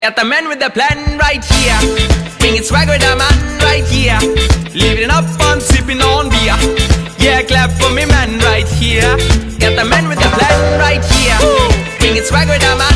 Got the man with the plan right here. Bringing swag with the man right here. Living up and sipping on beer. Yeah, clap for me man right here. Got the man with the plan right here. Bringing swag with the man